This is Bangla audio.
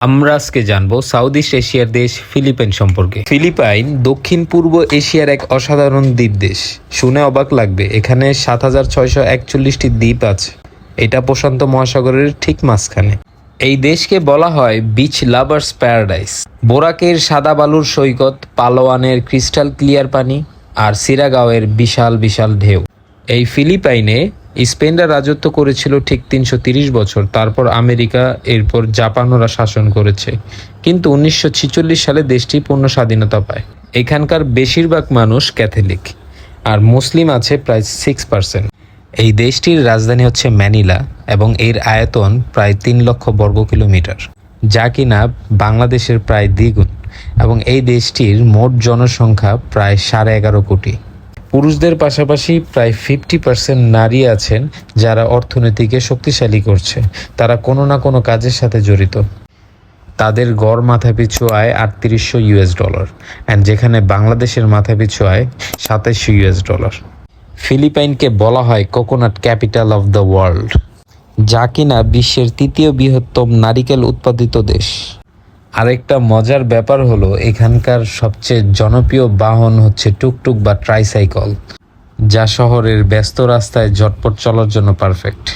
আমরা আজকে জানবো সাউথ ইস্ট এশিয়ার দেশ ফিলিপাইন সম্পর্কে। ফিলিপাইন দক্ষিণ পূর্ব এশিয়ার এক অসাধারণ দ্বীপ দেশ। শুনে অবাক লাগবে, এখানে ৭,৬৪১টি দ্বীপ আছে। এটা প্রশান্ত মহাসাগরের ঠিক মাঝখানে। এই দেশকে বলা হয় বিচ লাভার্স প্যারাডাইস। বোরাকের সাদা বালুর সৈকত, পালোয়ানের ক্রিস্টাল ক্লিয়ার পানি, আর সিরাগাওয়ের বিশাল বিশাল ঢেউ। এই ফিলিপাইনে স্পেনরা রাজত্ব করেছিল ঠিক ৩৩০ বছর। তারপর আমেরিকা, এরপর জাপানরা শাসন করেছে। কিন্তু ১৯৪৬ সালে দেশটি পূর্ণ স্বাধীনতা পায়। এখানকার বেশিরভাগ মানুষ ক্যাথলিক, আর মুসলিম আছে প্রায় 6%। এই দেশটির রাজধানী হচ্ছে ম্যানিলা এবং এর আয়তন প্রায় ৩ লক্ষ বর্গ কিলোমিটার, যা কিনা বাংলাদেশের প্রায় দ্বিগুণ। এবং এই দেশটির মোট জনসংখ্যা প্রায় 11.5 কোটি। পুরুষদের পাশাপাশি প্রায় 50% নারী আছেন যারা অর্থনীতিকে শক্তিশালী করছে। তারা কোনো না কোনো কাজের সাথে জড়িত। তাদের গড় মাথাপিছু আয় $৩৮০০ অ্যান্ড যেখানে বাংলাদেশের মাথাপিছু আয় $২৭০০। ফিলিপাইনকে বলা হয় coconut capital of the world, যা কিনা বিশ্বের ৩য় বৃহত্তম নারিকেল উৎপাদিত দেশ। আরেকটা মজার ব্যাপার হলো, এখানকার সবচেয়ে জনপ্রিয় বাহন হচ্ছে টুকটুক বা ট্রাইসাইকেল, যা শহরের ব্যস্ত রাস্তায় ঝটপট চলার জন্য পারফেক্ট।